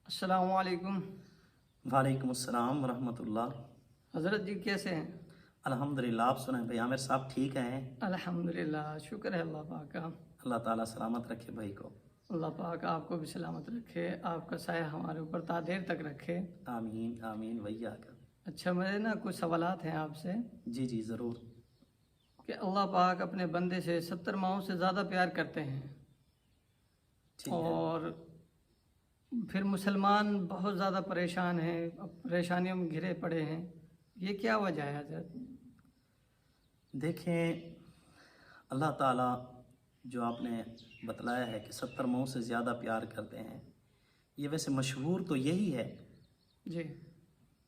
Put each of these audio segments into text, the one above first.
السلام علیکم۔ وعلیکم السلام ورحمۃ اللہ۔ حضرت جی کیسے ہیں؟ الحمدللہ، آپ سنیں بھائی عامر صاحب ٹھیک ہیں؟ الحمدللہ، شکر ہے اللہ پاک کا۔ اللہ تعالیٰ سلامت رکھے بھائی کو۔ اللہ پاک آپ کو بھی سلامت رکھے، آپ کا سایہ ہمارے اوپر تا دیر تک رکھے۔ آمین آمین ویاک۔ اچھا، میرے نا کچھ سوالات ہیں آپ سے جی جی ضرور۔ کہ اللہ پاک اپنے بندے سے 70 ماہوں سے زیادہ پیار کرتے ہیں، ٹھیک ہے۔ اور پھر مسلمان بہت زیادہ پریشان ہیں، پریشانیوں میں گھرے پڑے ہیں، یہ کیا وجہ ہے حضرت؟ دیکھیں، اللہ تعالیٰ جو آپ نے بتلایا ہے کہ 70 ماہوں سے زیادہ پیار کرتے ہیں، یہ ویسے مشہور تو یہی ہے، جی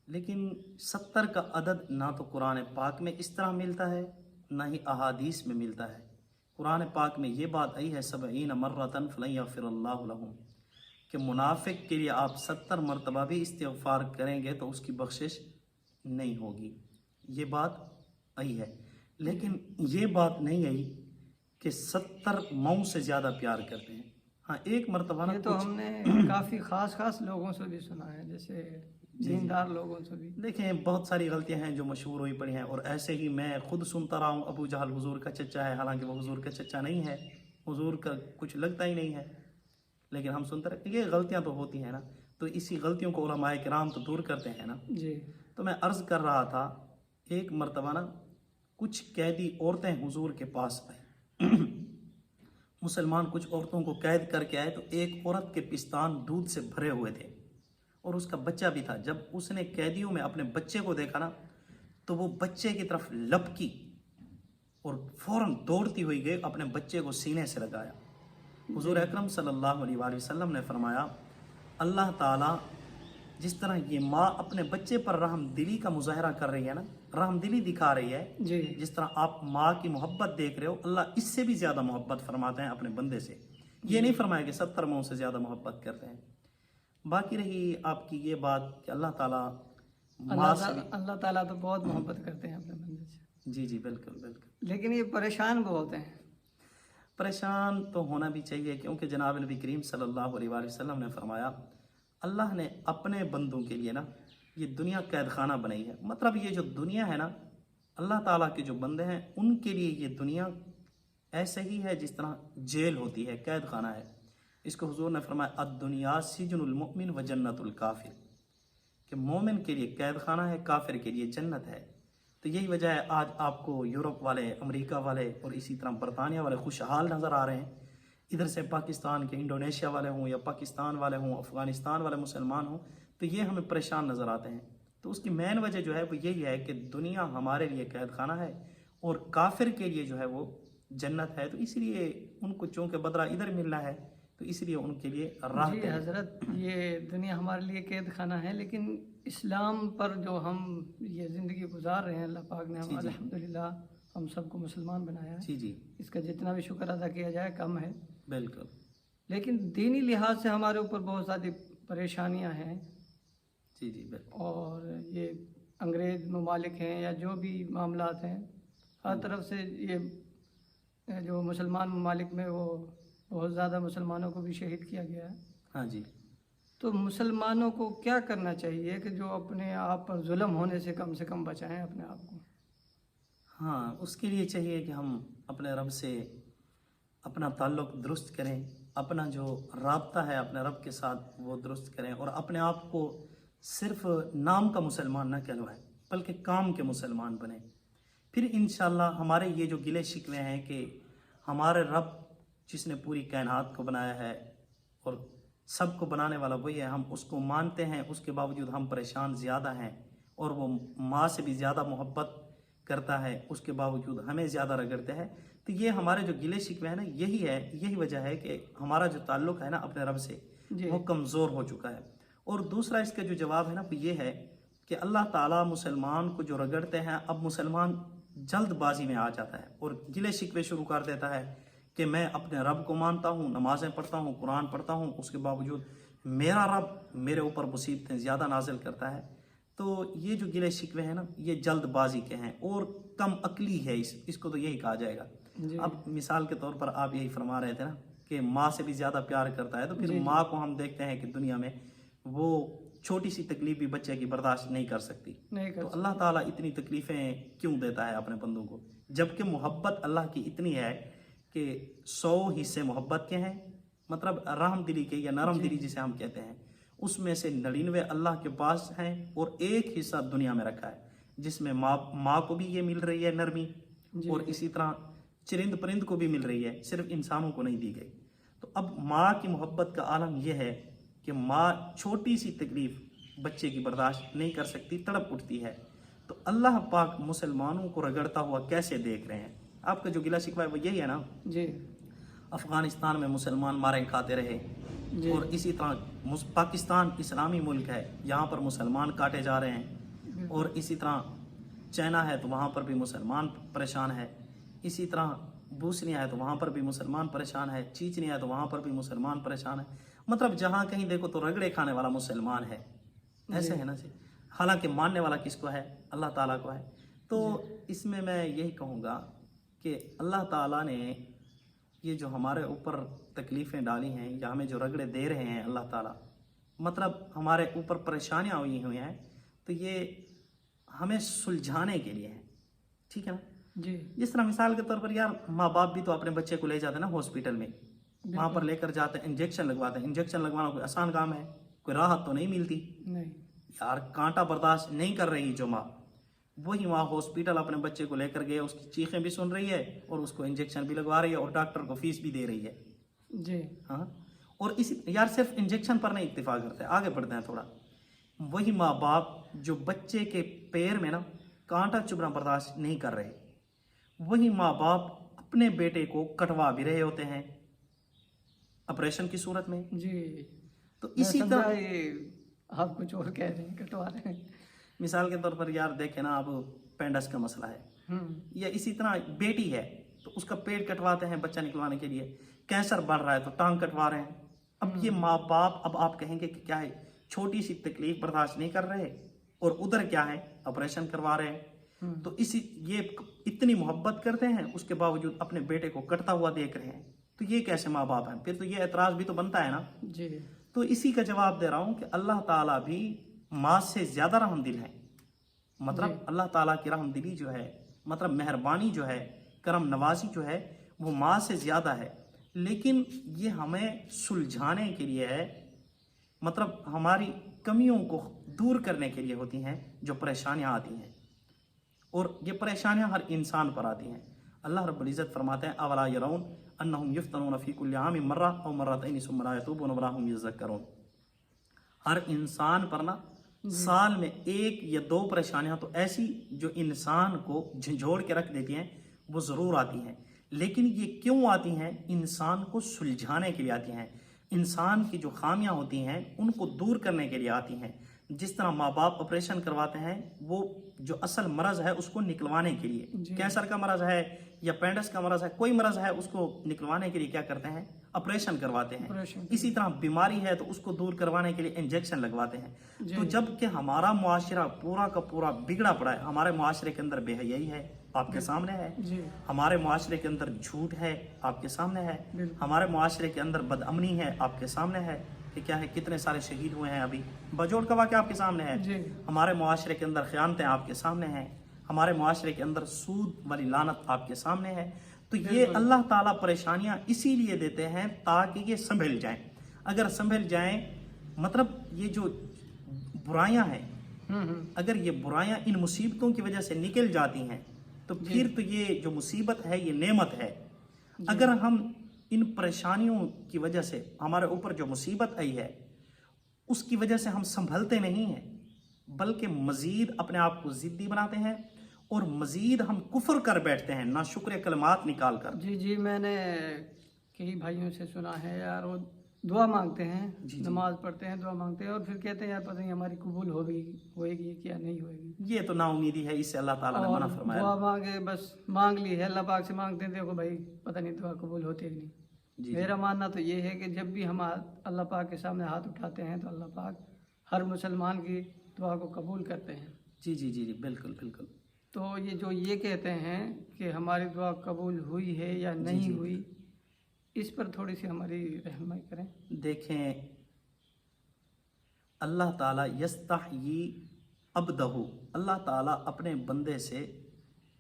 لیکن 70 کا عدد نہ تو قرآن پاک میں اس طرح ملتا ہے نہ ہی احادیث میں ملتا ہے۔ قرآن پاک میں یہ بات آئی ہے 70 مرتن فلن یغفر اللہ لہم، کہ منافق کے لیے آپ 70 مرتبہ بھی استغفار کریں گے تو اس کی بخشش نہیں ہوگی، یہ بات آئی ہے۔ لیکن یہ بات نہیں آئی کہ 70 ماہوں سے زیادہ پیار کرتے ہیں۔ ہاں، ایک مرتبہ نا یہ تو ہم نے کافی خاص لوگوں سے بھی سنا ہے، جیسے دیندار لوگوں سے بھی۔ دیکھیں، بہت ساری غلطیاں ہیں جو مشہور ہوئی پڑی ہیں، اور ایسے ہی میں خود سنتا رہا ہوں ابو جہل حضور کا چچا ہے، حالانکہ وہ حضور کا چچا نہیں ہے، حضور کا کچھ لگتا ہی نہیں ہے، لیکن ہم سنتے رہتے ہیں۔ یہ غلطیاں تو ہوتی ہیں نا، تو اسی غلطیوں کو علماء کرام تو دور کرتے ہیں نا۔ جی تو میں عرض کر رہا تھا، ایک مرتبہ نا کچھ قیدی عورتیں حضور کے پاس آئیں، مسلمان کچھ عورتوں کو قید کر کے آئے، تو ایک عورت کے پستان دودھ سے بھرے ہوئے تھے اور اس کا بچہ بھی تھا۔ جب اس نے قیدیوں میں اپنے بچے کو دیکھا نا، تو وہ بچے کی طرف لپکی اور فوراً دوڑتی ہوئی گئی، اپنے بچے کو سینے سے لگایا۔ حضور اکرم صلی اللہ علیہ وآلہ وسلم نے فرمایا، اللہ تعالیٰ جس طرح یہ ماں اپنے بچے پر رحم دلی کا مظاہرہ کر رہی ہے نا، رحم دلی دکھا رہی ہے، جی جس طرح آپ ماں کی محبت دیکھ رہے ہو، اللہ اس سے بھی زیادہ محبت فرماتے ہیں اپنے بندے سے۔ یہ نہیں فرمایا کہ 70 ماہوں سے زیادہ محبت کرتے ہیں۔ باقی رہی آپ کی یہ بات کہ اللہ تعالیٰ ماں سے بھی، اللہ تعالیٰ تو بہت محبت کرتے ہیں اپنے بندے سے، جی جی بالکل بالکل۔ لیکن یہ پریشان بہت ہیں۔ پریشان تو ہونا بھی چاہیے، کیونکہ جناب نبی کریم صلی اللہ علیہ وآلہ وسلم نے فرمایا، اللہ نے اپنے بندوں کے لیے نا یہ دنیا قید خانہ بنائی ہے۔ مطلب یہ جو دنیا ہے نا، اللہ تعالیٰ کے جو بندے ہیں ان کے لیے یہ دنیا ایسے ہی ہے جس طرح جیل ہوتی ہے، قید خانہ ہے۔ اس کو حضور نے فرمایا، الدنیا سجن المؤمن و جنت الکافر، کہ مومن کے لیے قید خانہ ہے، کافر کے لیے جنت ہے۔ تو یہی وجہ ہے آج آپ کو یورپ والے، امریکہ والے اور اسی طرح برطانیہ والے خوشحال نظر آ رہے ہیں، ادھر سے پاکستان کے انڈونیشیا والے ہوں یا پاکستان والے ہوں، افغانستان والے مسلمان ہوں، تو یہ ہمیں پریشان نظر آتے ہیں۔ تو اس کی مین وجہ جو ہے وہ یہی ہے کہ دنیا ہمارے لیے قید خانہ ہے اور کافر کے لیے جو ہے وہ جنت ہے۔ تو اسی لیے ان کو چونکہ بدلہ ادھر ملنا ہے، تو اس لیے ان کے لیے راہ جی حضرت، یہ دنیا ہمارے لیے قید خانہ ہے، لیکن اسلام پر جو ہم یہ زندگی گزار رہے ہیں، اللہ پاک نے ہم الحمدللہ ہم سب کو مسلمان بنایا ہے، جی جی اس کا جتنا بھی شکر ادا کیا جائے کم ہے۔ بالکل۔ لیکن دینی لحاظ سے ہمارے اوپر بہت زیادہ پریشانیاں ہیں، جی جی بالکل۔ اور یہ انگریز ممالک ہیں یا جو بھی معاملات ہیں، ہر طرف سے یہ جو مسلمان ممالک میں وہ بہت زیادہ مسلمانوں کو بھی شہید کیا گیا ہے۔ ہاں جی۔ تو مسلمانوں کو کیا کرنا چاہیے کہ جو اپنے آپ پر ظلم ہونے سے کم بچائیں اپنے آپ کو؟ ہاں، اس کے لیے چاہیے کہ ہم اپنے رب سے اپنا تعلق درست کریں، اپنا جو رابطہ ہے اپنے رب کے ساتھ وہ درست کریں، اور اپنے آپ کو صرف نام کا مسلمان نہ کہلوائیں بلکہ کام کے مسلمان بنیں۔ پھر انشاءاللہ ہمارے یہ جو گلے شکوے ہیں کہ ہمارے رب جس نے پوری کائنات کو بنایا ہے اور سب کو بنانے والا وہی ہے، ہم اس کو مانتے ہیں، اس کے باوجود ہم پریشان زیادہ ہیں، اور وہ ماں سے بھی زیادہ محبت کرتا ہے، اس کے باوجود ہمیں زیادہ رگڑتے ہیں۔ تو یہ ہمارے جو گلے شکوے ہیں نا، یہی وجہ ہے کہ ہمارا جو تعلق ہے نا اپنے رب سے وہ کمزور ہو چکا ہے۔ اور دوسرا اس کا جو جواب ہے نا وہ یہ ہے کہ اللہ تعالیٰ مسلمان کو جو رگڑتے ہیں، اب مسلمان جلد بازی میں آ جاتا ہے اور گلے شکوے شروع کر دیتا ہے کہ میں اپنے رب کو مانتا ہوں، نمازیں پڑھتا ہوں، قرآن پڑھتا ہوں، اس کے باوجود میرا رب میرے اوپر مصیبتیں زیادہ نازل کرتا ہے۔ تو یہ جو گلے شکوے ہیں نا یہ جلد بازی کے ہیں اور کم عقلی ہے، اس کو تو یہی کہا جائے گا۔ اب مثال کے طور پر آپ یہی فرما رہے تھے نا کہ ماں سے بھی زیادہ پیار کرتا ہے، تو پھر ماں کو ہم دیکھتے ہیں کہ دنیا میں وہ چھوٹی سی تکلیف بھی بچے کی برداشت نہیں کر سکتی. نہیں کر تو اللہ تعالیٰ اتنی تکلیفیں کیوں دیتا ہے اپنے بندوں کو، جبکہ محبت اللہ کی اتنی ہے کہ 100 حصے محبت کے ہیں، مطلب رحم دلی کے یا نرم دلی جسے ہم کہتے ہیں، اس میں سے 99 اللہ کے پاس ہیں اور ایک حصہ دنیا میں رکھا ہے جس میں ماں کو بھی یہ مل رہی ہے نرمی، اور اسی طرح چرند پرند کو بھی مل رہی ہے، صرف انسانوں کو نہیں دی گئی. تو اب ماں کی محبت کا عالم یہ ہے کہ ماں چھوٹی سی تکلیف بچے کی برداشت نہیں کر سکتی، تڑپ اٹھتی ہے. تو اللہ پاک مسلمانوں کو رگڑتا ہوا کیسے دیکھ رہے ہیں؟ آپ کا جو گلہ شکوہ ہے وہ یہی ہے نا. جی افغانستان میں مسلمان مارے کھاتے رہے، اور اسی طرح پاکستان اسلامی ملک ہے، یہاں پر مسلمان کاٹے جا رہے ہیں، اور اسی طرح چائنا ہے تو وہاں پر بھی مسلمان پریشان ہے، اسی طرح بوسنیا ہے تو وہاں پر بھی مسلمان پریشان ہے، چیچنیا ہے تو وہاں پر بھی مسلمان پریشان ہے. مطلب جہاں کہیں دیکھو تو رگڑے کھانے والا مسلمان ہے. ایسے ہے نا جی. حالانکہ ماننے والا کس کو ہے؟ اللہ تعالیٰ کو ہے. تو اس میں یہی کہوں گا کہ اللہ تعالیٰ نے یہ جو ہمارے اوپر تکلیفیں ڈالی ہیں یا ہمیں جو رگڑے دے رہے ہیں اللہ تعالیٰ، مطلب ہمارے اوپر پریشانیاں ہوئی ہیں، تو یہ ہمیں سلجھانے کے لیے ہے. ٹھیک ہے نا جی. جس طرح مثال کے طور پر یار ماں باپ بھی تو اپنے بچے کو لے جاتے ہیں نا ہاسپٹل میں، وہاں پر لے کر جاتے ہیں، انجیکشن لگواتے ہیں. انجیکشن لگوانا کوئی آسان کام ہے؟ کوئی راحت تو نہیں ملتی نہیں. یار. کانٹا برداشت نہیں کر رہی جو ماں، وہی وہاں ہاسپٹل اپنے بچے کو لے کر گئے، اس کی چیخیں بھی سن رہی ہے اور اس کو انجیکشن بھی لگوا رہی ہے اور ڈاکٹر کو فیس بھی دے رہی ہے. جی ہاں. اور اسی یار صرف انجیکشن پر نہیں اکتفا کرتے، آگے بڑھتے ہیں تھوڑا. وہی ماں باپ جو بچے کے پیر میں نا کانٹا چبھنا برداشت نہیں کر رہے، وہی ماں باپ اپنے بیٹے کو کٹوا بھی رہے ہوتے ہیں آپریشن کی صورت میں. جی. تو اسی طرح آپ کچھ اور کہہ رہے ہیں، کٹوا رہے ہیں. مثال کے طور پر یار دیکھیں نا، اب پینڈس کا مسئلہ ہے، یا اسی طرح بیٹی ہے تو اس کا پیٹ کٹواتے ہیں بچہ نکلوانے کے لیے. کینسر بڑھ رہا ہے تو ٹانگ کٹوا رہے ہیں. اب یہ ماں باپ، اب آپ کہیں گے کہ کیا ہے، چھوٹی سی تکلیف برداشت نہیں کر رہے اور ادھر کیا ہے آپریشن کروا رہے ہیں. تو یہ اتنی محبت کرتے ہیں، اس کے باوجود اپنے بیٹے کو کٹتا ہوا دیکھ رہے ہیں. تو یہ کیسے ماں باپ ہیں؟ پھر تو یہ اعتراض بھی تو بنتا ہے نا. جی. تو اسی کا جواب دے رہا ہوں کہ اللہ تعالیٰ بھی ماں سے زیادہ رحم دل ہے. مطلب اللہ تعالیٰ کی رحم دلی جو ہے، مطلب مہربانی جو ہے، کرم نوازی جو ہے، وہ ماں سے زیادہ ہے. لیکن یہ ہمیں سلجھانے کے لیے ہے، مطلب ہماری کمیوں کو دور کرنے کے لیے ہوتی ہیں جو پریشانیاں آتی ہیں. اور یہ پریشانیاں ہر انسان پر آتی ہیں. اللہ رب العزت فرماتے ہیں اولا یرون انہم یفتنون فی کل عام مرہ او مرتین ثم لا یتوبون ولا هم یذکرون. ہر انسان پر نا سال میں 1 یا 2 پریشانیاں تو ایسی جو انسان کو جھنجھوڑ کے رکھ دیتی ہیں وہ ضرور آتی ہیں. لیکن یہ کیوں آتی ہیں؟ انسان کو سلجھانے کے لیے آتی ہیں، انسان کی جو خامیاں ہوتی ہیں ان کو دور کرنے کے لیے آتی ہیں. جس طرح ماں باپ آپریشن کرواتے ہیں وہ جو اصل مرض ہے اس کو نکلوانے کے لیے، کینسر کا مرض ہے یا پینڈس کا مرض ہے، کوئی مرض ہے، اس کو نکلوانے کے لیے کیا کرتے ہیں؟ آپریشن کرواتے ہیں. اسی طرح بیماری ہے تو اس کو دور کروانے کے لیے انجیکشن لگواتے ہیں. تو جب کہ ہمارا معاشرہ پورا کا پورا بگڑا پڑا ہے، ہمارے معاشرے کے اندر بے حیائی ہے، آپ کے سامنے ہے. ہمارے معاشرے کے اندر جھوٹ ہے، آپ کے سامنے ہے. ہمارے معاشرے کے اندر بد امنی ہے، آپ کے سامنے ہے کہ کیا ہے، کتنے سارے شہید ہوئے ہیں ابھی، بجوڑ کا واقعہ آپ کے سامنے ہے. ہمارے معاشرے کے اندر خیانتیں آپ کے سامنے ہیں، ہمارے معاشرے کے اندر سود والی لعنت آپ کے سامنے ہے. تو یہ اللہ تعالیٰ پریشانیاں اسی لیے دیتے ہیں تاکہ یہ سنبھل جائیں. اگر سنبھل جائیں، مطلب یہ جو برائیاں ہیں، اگر یہ برائیاں ان مصیبتوں کی وجہ سے نکل جاتی ہیں تو پھر تو یہ جو مصیبت ہے یہ نعمت ہے. اگر ہم ان پریشانیوں کی وجہ سے، ہمارے اوپر جو مصیبت آئی ہے اس کی وجہ سے ہم سنبھلتے نہیں ہیں بلکہ مزید اپنے آپ کو ضدی بناتے ہیں اور مزید ہم کفر کر بیٹھتے ہیں ناشکر کلمات نکال کر. جی میں نے کئی بھائیوں سے سنا ہے یار، وہ دعا مانگتے ہیں، نماز پڑھتے ہیں، دعا مانگتے ہیں اور پھر کہتے ہیں یار پتہ نہیں ہماری قبول ہوئے گی کیا نہیں ہوئے گی. یہ تو نا امیدی ہے، اس سے اللہ تعالیٰ نے منع فرمایا. دعا مانگے، بس مانگ لی ہے، اللہ پاک سے مانگتے ہیں، دیکھو بھائی پتہ نہیں دعا قبول ہوتی ہے کہ نہیں. میرا ماننا تو یہ ہے کہ جب بھی ہم اللہ پاک کے سامنے ہاتھ اٹھاتے ہیں تو اللہ پاک ہر مسلمان کی دعا کو قبول کرتے ہیں. جی بالکل بالکل. تو یہ کہتے ہیں کہ ہماری دعا قبول ہوئی ہے یا نہیں ہوئی، اس پر تھوڑی سی ہماری رہنمائی کریں. دیکھیں، اللہ تعالیٰ یستحیی عبدہ، اللہ تعالیٰ اپنے بندے سے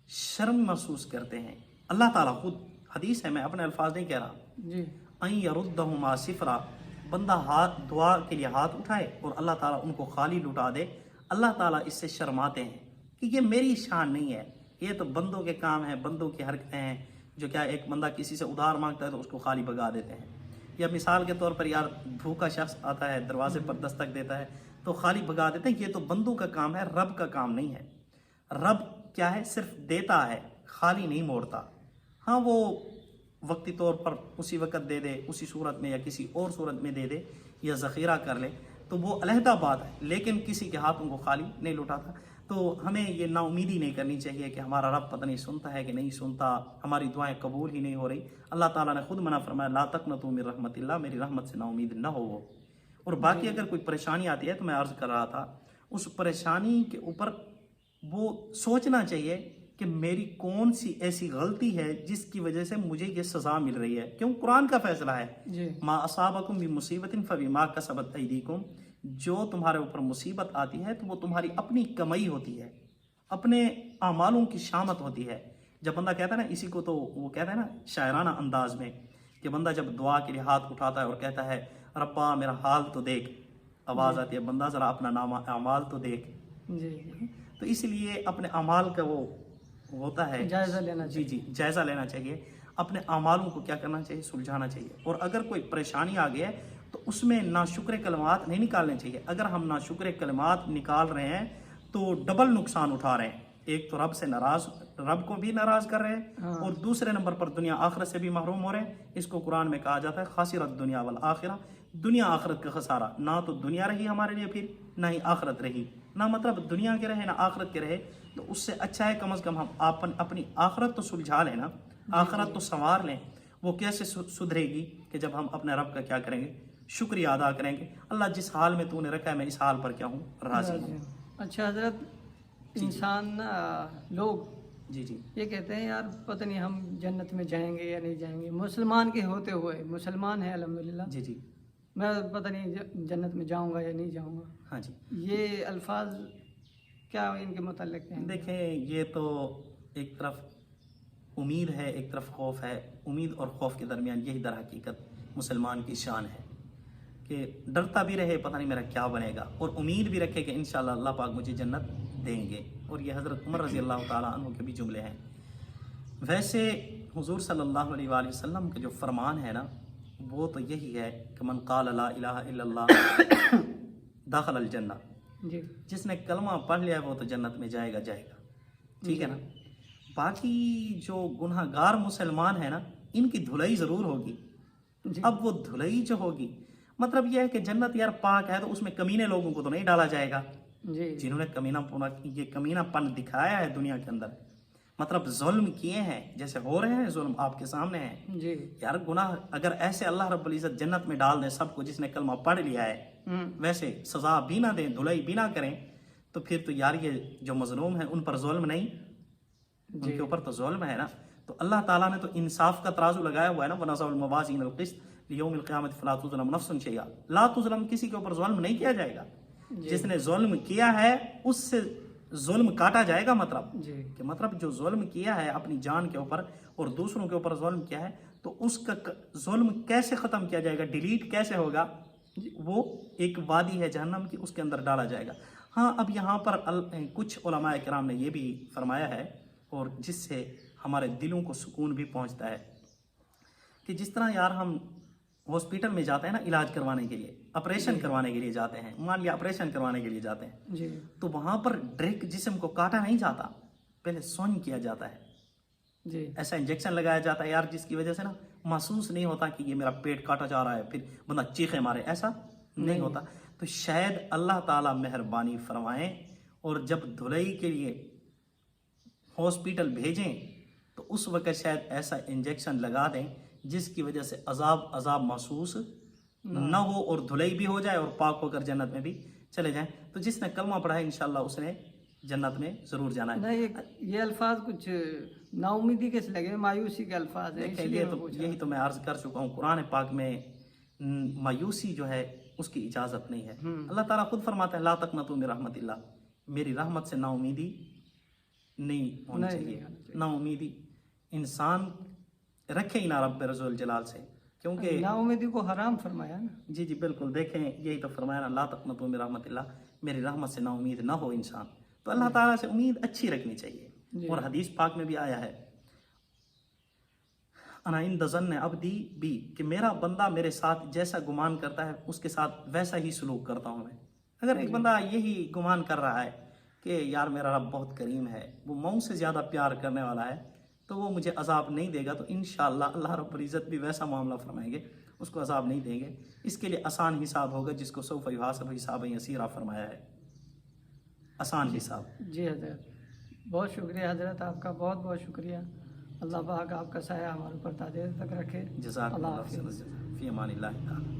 شرم محسوس کرتے ہیں. اللہ تعالیٰ خود، حدیث ہے، میں اپنے الفاظ نہیں کہہ رہا، جی ان یردہما صفرا، بندہ ہاتھ دعا کے لیے ہاتھ اٹھائے اور اللہ تعالیٰ ان کو خالی لٹا دے، اللہ تعالیٰ اس سے شرماتے ہیں کہ یہ میری شان نہیں ہے، یہ تو بندوں کے کام ہیں، بندوں کی حرکتیں ہیں. جو کیا ایک بندہ کسی سے ادھار مانگتا ہے تو اس کو خالی بھگا دیتے ہیں. یا مثال کے طور پر یار بھوکا شخص آتا ہے، دروازے پر دستک دیتا ہے تو خالی بھگا دیتے ہیں. یہ تو بندوں کا کام ہے، رب کا کام نہیں ہے. رب کیا ہے؟ صرف دیتا ہے، خالی نہیں موڑتا. ہاں وہ وقتی طور پر اسی وقت دے دے، اسی صورت میں یا کسی اور صورت میں دے دے یا ذخیرہ کر لے تو وہ علیحدہ بات ہے، لیکن کسی کے ہاتھوں کو خالی نہیں لٹاتا. تو ہمیں یہ نا امیدی نہیں کرنی چاہیے کہ ہمارا رب پتہ نہیں سنتا ہے کہ نہیں سنتا، ہماری دعائیں قبول ہی نہیں ہو رہی. اللہ تعالیٰ نے خود منع فرمایا، لا تقنطوا من رحمت اللہ، میری رحمت سے نا امید نہ ہو. اور باقی اگر کوئی پریشانی آتی ہے تو میں عرض کر رہا تھا، اس پریشانی کے اوپر وہ سوچنا چاہیے کہ میری کون سی ایسی غلطی ہے جس کی وجہ سے مجھے یہ سزا مل رہی ہے. کیوں؟ قرآن کا فیصلہ ہے، جی ما اصابکم بمصیبت فبما کسبت ایدیکم، جو تمہارے اوپر مصیبت آتی ہے تو وہ تمہاری اپنی کمائی ہوتی ہے، اپنے اعمالوں کی شامت ہوتی ہے. جب بندہ کہتا ہے نا، اسی کو تو وہ کہتا ہے نا شاعرانہ انداز میں، کہ بندہ جب دعا کے لیے ہاتھ اٹھاتا ہے اور کہتا ہے ربا میرا حال تو دیکھ، آواز آتی ہے بندہ ذرا اپنا نام اعمال تو دیکھ. جی تو اس لیے اپنے اعمال کا وہ ہوتا ہے جائزہ لینا جی جائزہ لینا چاہیے. اپنے اعمالوں کو کیا کرنا چاہیے؟ سلجھانا چاہیے. اور اگر کوئی پریشانی آ گئی ہے تو اس میں ناشکر کلمات نہیں نکالنے چاہیے. اگر ہم ناشکر کلمات نکال رہے ہیں تو ڈبل نقصان اٹھا رہے ہیں. ایک تو رب سے ناراض، رب کو بھی ناراض کر رہے ہیں، اور دوسرے نمبر پر دنیا آخرت سے بھی محروم ہو رہے ہیں. اس کو قرآن میں کہا جاتا ہے خاسرت دنیا والآخرہ، دنیا آخرت کا خسارہ. نہ تو دنیا رہی ہمارے لیے پھر، نہ ہی آخرت رہی. نہ مطلب دنیا کے رہے نہ آخرت کے رہے. تو اس سے اچھا ہے کم از کم ہم اپنی آخرت تو سلجھا لیں نا، آخرت تو سنوار لیں. وہ کیسے سدھرے گی؟ کہ جب ہم اپنے رب کا کیا کریں گے؟ شکریہ ادا کریں گے. اللہ جس حال میں تو نے رکھا ہے میں اس حال پر کیا ہوں؟ راضی ہوں. اچھا حضرت، انسان لوگ جی یہ کہتے ہیں یار پتہ نہیں ہم جنت میں جائیں گے یا نہیں جائیں گے. مسلمان کے ہوتے ہوئے، مسلمان ہے الحمدللہ، جی میں پتہ نہیں جنت میں جاؤں گا یا نہیں جاؤں گا. ہاں جی. یہ الفاظ کیا ان کے متعلق ہیں؟ دیکھیں، یہ تو ایک طرف امید ہے، ایک طرف خوف ہے. امید اور خوف کے درمیان یہی در حقیقت مسلمان کی شان ہے کہ ڈرتا بھی رہے پتہ نہیں میرا کیا بنے گا، اور امید بھی رکھے کہ انشاءاللہ اللہ پاک مجھے جنت دیں گے. اور یہ حضرت عمر رضی اللہ تعالیٰ عنہ کے بھی جملے ہیں. ویسے حضور صلی اللہ علیہ وآلہ وسلم کا جو فرمان ہے نا، وہ تو یہی ہے کہ من قال لا الہ الا اللہ داخل الجنہ. جی جس نے کلمہ پڑھ لیا وہ تو جنت میں جائے گا. ٹھیک ہے نا. باقی جو گناہ گار مسلمان ہیں نا، ان کی دھلائی ضرور ہوگی. اب وہ دھلائی جو ہوگی، مطلب یہ ہے کہ جنت یار پاک ہے تو اس میں کمینے لوگوں کو تو نہیں ڈالا جائے گا. جنہوں نے کمینہ پن دکھایا ہے دنیا کے اندر، مطلب ظلم کیے ہیں، جیسے ہو رہے ہیں ظلم آپ کے سامنے ہیں. یار گناہ اگر ایسے اللہ رب العزت جنت میں ڈال دیں سب کو جس نے کلمہ پڑھ لیا ہے، ویسے سزا بھی نہ دیں، دھلائی بھی نہ کریں، تو پھر تو یار یہ جو مظلوم ہیں ان پر ظلم نہیں، ان کے اوپر تو ظلم ہے نا. تو اللہ تعالیٰ نے تو انصاف کا ترازو لگایا ہوا ہے نا، وَنَضَعُ الْمَوَازِينَ الْقِسْطَ لِيَوْمِ الْقِيَامَةِ فَلَا تُظْلَمُ نَفْسٌ شَيْئًا. لا تظلم، کسی کے اوپر ظلم نہیں کیا جائے گا. جس نے ظلم کیا ہے اس سے ظلم کاٹا جائے گا. مطلب جو ظلم کیا ہے اپنی جان کے اوپر اور دوسروں کے اوپر ظلم کیا ہے تو اس کا ظلم کیسے ختم کیا جائے گا، ڈیلیٹ کیسے ہوگا؟ وہ ایک وادی ہے جہنم کی، اس کے اندر ڈالا جائے گا. ہاں اب یہاں پر کچھ علماء کرام نے یہ بھی فرمایا ہے، اور جس سے ہمارے دلوں کو سکون بھی پہنچتا ہے، کہ جس طرح یار ہم ہاسپٹل میں جاتے ہیں نا علاج کروانے کے لیے، آپریشن کروانے کے لیے جاتے ہیں، مان لیا آپریشن کروانے کے لیے جاتے ہیں، تو وہاں پر ڈائریکٹ جسم کو کاٹا نہیں جاتا، پہلے سون کیا جاتا ہے. ایسا انجیکشن لگایا جاتا ہے یار جس کی وجہ سے نا محسوس نہیں ہوتا کہ یہ میرا پیٹ کاٹا جا رہا ہے، پھر بندہ چیخے مارے، ایسا نہیں ہوتا. تو شاید اللہ تعالیٰ مہربانی فرمائیں اور جب دھلائی کے لیے ہاسپٹل بھیجیں تو اس وقت شاید ایسا انجیکشن لگا دیں جس کی وجہ سے عذاب محسوس نہ ہو، اور دھلائی بھی ہو جائے اور پاک ہو کر جنت میں بھی چلے جائیں. تو جس نے کلمہ پڑھا ہے انشاءاللہ اس نے جنت میں ضرور جانا ہے. یہ الفاظ کچھ نا امیدی کے لگے، مایوسی کے الفاظ ہیں. یہی تو میں عرض کر چکا ہوں، قرآن پاک میں مایوسی جو ہے اس کی اجازت نہیں ہے. اللہ تعالیٰ خود فرماتا ہے لا تقنطوا من رحمت اللہ, میری رحمت سے نا امیدی نہیں ہونی چاہیے. نا امیدی انسان رکھے ہی نہ رب رضو الجلال سے, کیونکہ نا امیدی کو حرام فرمایا نا. جی جی بالکل, دیکھیں یہی تو فرمایا نا لا تقنطوا من رحمت اللہ, میری رحمت سے نا امید نہ ہو انسان. تو اللہ تعالیٰ سے امید اچھی رکھنی چاہیے. اور حدیث پاک میں بھی آیا ہے انا عند ظن عبدی بی, کہ میرا بندہ میرے ساتھ جیسا گمان کرتا ہے اس کے ساتھ ویسا ہی سلوک کرتا ہوں میں. اگر ایک بندہ یہی گمان کر رہا ہے کہ یار میرا رب بہت کریم ہے, وہ مئو سے زیادہ پیار کرنے والا ہے, تو وہ مجھے عذاب نہیں دے گا, تو انشاءاللہ اللہ رب العزت بھی ویسا معاملہ فرمائیں گے, اس کو عذاب نہیں دیں گے. اس کے لیے آسان حساب ہوگا, جس کو سوف یحاسب حسابا یسیرا فرمایا ہے, آسان حساب. جی حضرت, بہت شکریہ حضرت, آپ کا بہت بہت شکریہ. اللہ پاک آپ کا سایہ ہمارے اوپر تا دیر تک رکھے. جزاک اللہ اللہ حافظ. خیر, فی امان اللہ تعالی.